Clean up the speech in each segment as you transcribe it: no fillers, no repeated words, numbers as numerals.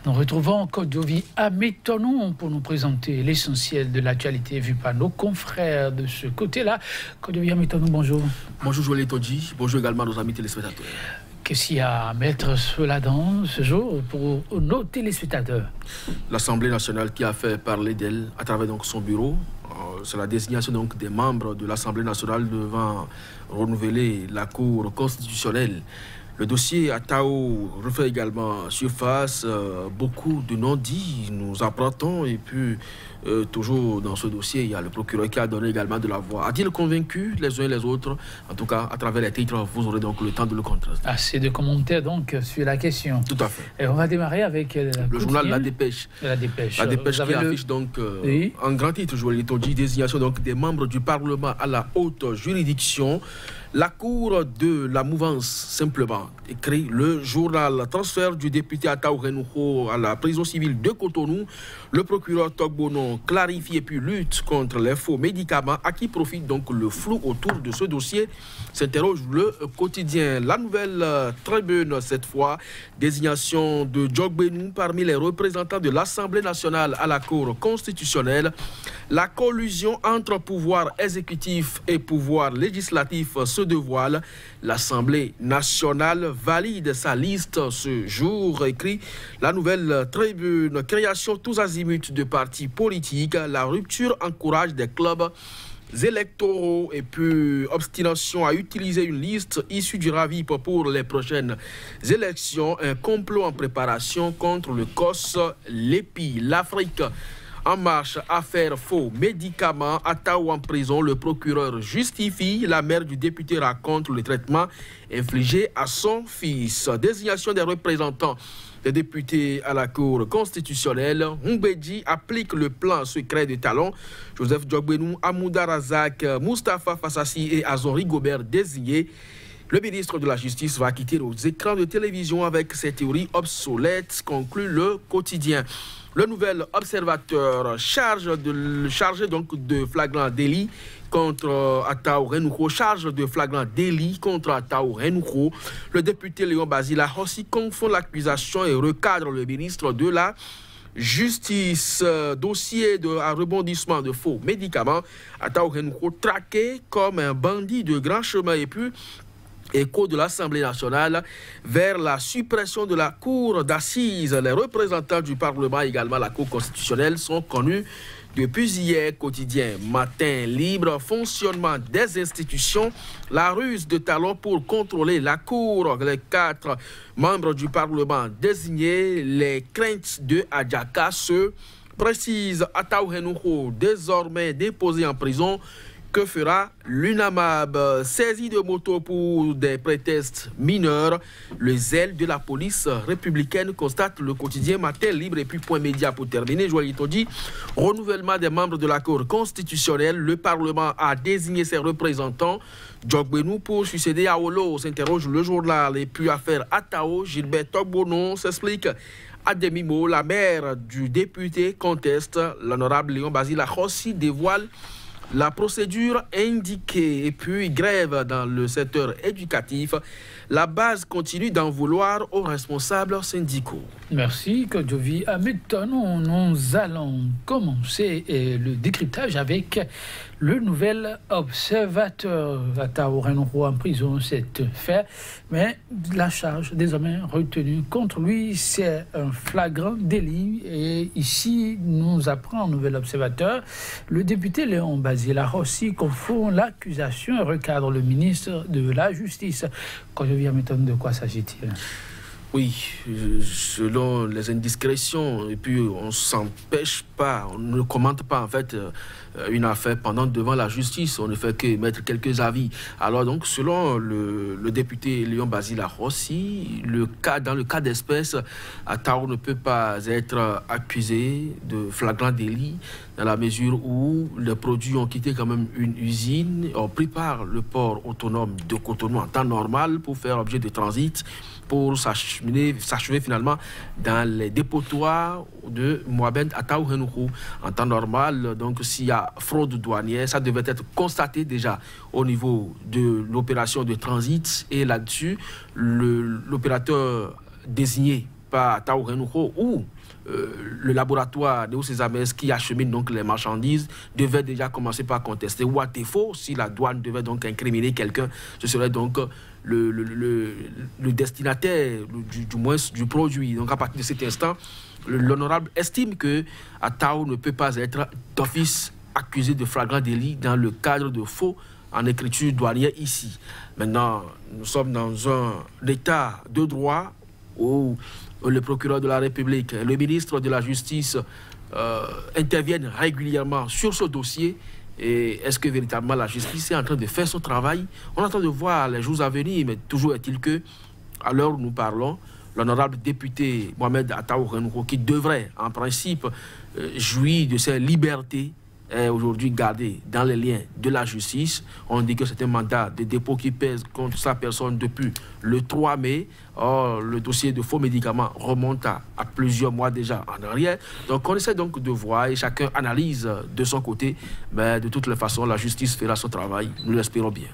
Nous retrouvons Kodovi Ametonou pour nous présenter l'essentiel de l'actualité vue par nos confrères de ce côté-là. Kodovi Ametonou, bonjour. Bonjour Joël Todji, bonjour également nos amis téléspectateurs. Qu'est-ce qu'il y a à mettre cela dans ce jour pour nos téléspectateurs? L'Assemblée nationale qui a fait parler d'elle à travers donc son bureau, c'est la désignation donc des membres de l'Assemblée nationale devant renouveler la Cour constitutionnelle. Le dossier Atao refait également surface, beaucoup de non-dits nous apprêtons et puis toujours dans ce dossier, il y a le procureur qui a donné également de la voix. A-t-il convaincu les uns et les autres? En tout cas, à travers les titres, vous aurez donc le temps de le contraster. Assez de commentaires donc sur la question. Tout à fait. Et on va démarrer avec le journal La Dépêche. La Dépêche. La Dépêche qui affiche donc oui. en grand titre, Joël Todji, désignation donc des membres du Parlement à la haute juridiction. La Cour de la mouvance, simplement, écrit le journal. Transfert du député Atao Renouho à la prison civile de Cotonou. Le procureur Togbonon clarifie et puis lutte contre les faux médicaments. À qui profite donc le flou autour de ce dossier? S'interroge le quotidien. La nouvelle tribune, cette fois, désignation de Djogbenou parmi les représentants de l'Assemblée nationale à la Cour constitutionnelle. La collusion entre pouvoir exécutif et pouvoir législatif se dévoile. L'Assemblée nationale valide sa liste ce jour, écrit la nouvelle tribune. Création tous azimuts de partis politiques. La rupture encourage des clubs électoraux et puis obstination à utiliser une liste issue du RAVIP pour les prochaines élections. Un complot en préparation contre le COS, l'EPI. L'Afrique en marche, affaire faux médicaments, Atao en prison, le procureur justifie, la mère du député raconte le traitement infligé à son fils. Désignation des représentants des députés à la Cour constitutionnelle. Mbedji applique le plan secret de Talon. Joseph Djogbenou, Amouda Razak, Moustapha Fassassi et Azori Gobert désignés. Le ministre de la Justice va quitter nos écrans de télévision avec ses théories obsolètes, conclut le quotidien. Le nouvel observateur chargé donc de flagrant délit contre Atao Renouho, charge de flagrant délit contre Atao Renouho. Le député Léon Basila aussi confond l'accusation et recadre le ministre de la Justice. Dossier à rebondissement de faux médicaments. Atao Renouho traqué comme un bandit de grand chemin et puis écho de l'Assemblée nationale vers la suppression de la Cour d'assises. Les représentants du Parlement, également la Cour constitutionnelle, sont connus depuis hier. Quotidien, matin libre, fonctionnement des institutions, la ruse de Talon pour contrôler la Cour. Les 4 membres du Parlement désignés, les craintes de Adjaka se précisent. Atao Renouho, désormais déposé en prison. Que fera l'UNAMAB? Saisie de moto pour des prétextes mineurs. Le zèle de la police républicaine, constate le quotidien Matin Libre. Et puis point média pour terminer, Joël Todji. Renouvellement des membres de la Cour constitutionnelle. Le Parlement a désigné ses représentants. Djogbenou pour succéder à Olo, s'interroge le journal. Et puis affaire Atao, Gilbert Togbonon s'explique. À demi-mot, la mère du député conteste. L'honorable Léon Basila Rossi dévoile la procédure indiquée. Et puis grève dans le secteur éducatif. La base continue d'en vouloir aux responsables syndicaux. Merci Kodovi Ametonou. Nous allons commencer le décryptage avec le nouvel observateur. Atao Renouho en prison, c'est fait, mais la charge désormais retenue contre lui, c'est un flagrant délit. Et ici, nous apprend un nouvel observateur, le député Léon Basila Rossi confond l'accusation et recadre le ministre de la Justice. Kodovi Ametonou, de quoi s'agit-il? Oui, selon les indiscrétions, et puis on ne s'empêche pas, on ne commente pas en fait une affaire pendant devant la justice, on ne fait que mettre quelques avis. Alors donc, selon le député Léon Basila Rossi, dans le cas d'espèce, Atao ne peut pas être accusé de flagrant délit dans la mesure où les produits ont quitté quand même une usine, ont pris par le port autonome de Cotonou en temps normal pour faire objet de transit, pour s'achever finalement dans les dépotoirs de Mohamed Atao Renouho en temps normal. Donc s'il y a fraude douanière, ça devait être constaté déjà au niveau de l'opération de transit, et là-dessus, l'opérateur désigné pas à Taourenouho, où le laboratoire de Osezames qui achemine donc les marchandises devait déjà commencer par contester. Ou à défaut, si la douane devait donc incriminer quelqu'un, ce serait donc le destinataire du moins du produit. Donc à partir de cet instant, l'honorable estime que Atao ne peut pas être d'office accusé de flagrant délit dans le cadre de faux en écriture douanière ici. Maintenant, nous sommes dans un état de droit où le procureur de la République et le ministre de la Justice interviennent régulièrement sur ce dossier. Et est-ce que véritablement la justice est en train de faire son travail? On attend de voir les jours à venir, mais toujours est-il que, à l'heure où nous parlons, l'honorable député Mohamed Atao Renouho, qui devrait en principe jouir de ses libertés, est aujourd'hui gardé dans les liens de la justice. On dit que c'est un mandat de dépôt qui pèse contre sa personne depuis le 3 mai. Or, le dossier de faux médicaments remonte à plusieurs mois déjà en arrière. Donc, on essaie donc de voir et chacun analyse de son côté. Mais de toutes les façons, la justice fera son travail. Nous l'espérons bien.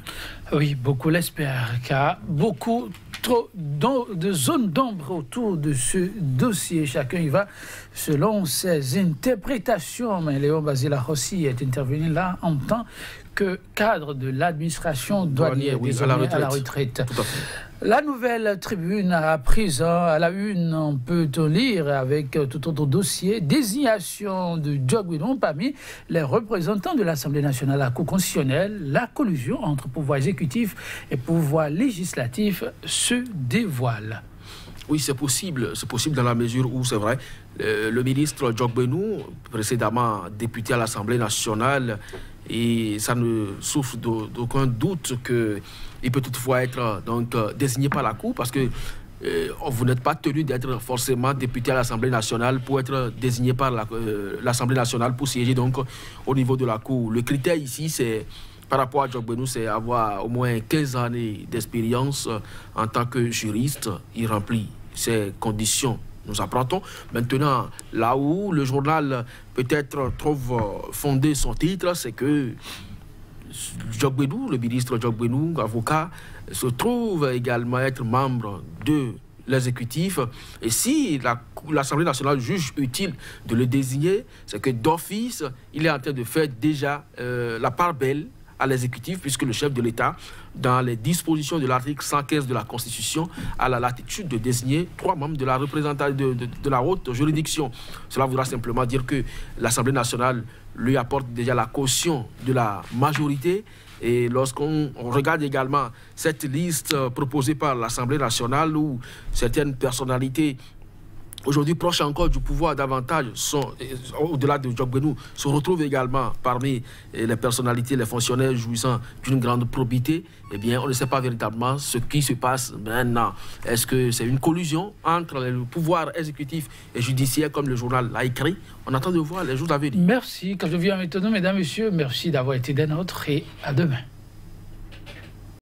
Oui, beaucoup l'espèrent, car beaucoup trop de zones d'ombre autour de ce dossier. Chacun y va selon ses interprétations. Mais Léon Basila Rossi est intervenu là en tant que cadre de l'administration douanière, oui, à la retraite. Tout à fait. La nouvelle tribune a pris à la une, on peut lire avec tout autre dossier, désignation de Djogbenou parmi les représentants de l'Assemblée nationale à la Cour constitutionnelle. La collusion entre pouvoir exécutif et pouvoir législatif se dévoile. Oui, c'est possible dans la mesure où, c'est vrai, le ministre Djogbenou, précédemment député à l'Assemblée nationale, et ça ne souffre d'aucun doute qu'il peut toutefois être donc, désigné par la Cour, parce que vous n'êtes pas tenu d'être forcément député à l'Assemblée nationale pour être désigné par l'Assemblée nationale pour siéger donc, au niveau de la Cour. Le critère ici, c'est... Par rapport à Djogbenou, c'est avoir au moins 15 années d'expérience en tant que juriste. Il remplit ces conditions, nous apprendons. Maintenant, là où le journal peut-être trouve fondé son titre, c'est que Djogbenou, le ministre Djogbenou, avocat, se trouve également être membre de l'exécutif. Et si l'Assemblée nationale juge utile de le désigner, c'est que d'office, il est en train de faire déjà la part belle à l'exécutif, puisque le chef de l'État, dans les dispositions de l'article 115 de la Constitution, a la latitude de désigner 3 membres de la représentation de la haute juridiction. Cela voudra simplement dire que l'Assemblée nationale lui apporte déjà la caution de la majorité. Et lorsqu'on regarde également cette liste proposée par l'Assemblée nationale, où certaines personnalités aujourd'hui proches encore du pouvoir davantage, au-delà de Djogbenou, se retrouvent également parmi les personnalités, les fonctionnaires jouissant d'une grande probité, eh bien, on ne sait pas véritablement ce qui se passe maintenant. Est-ce que c'est une collusion entre le pouvoir exécutif et judiciaire, comme le journal l'a écrit? On attend de voir les jours à venir. Merci. Quand je viens à Métono, mesdames, messieurs, merci d'avoir été des nôtres et à demain.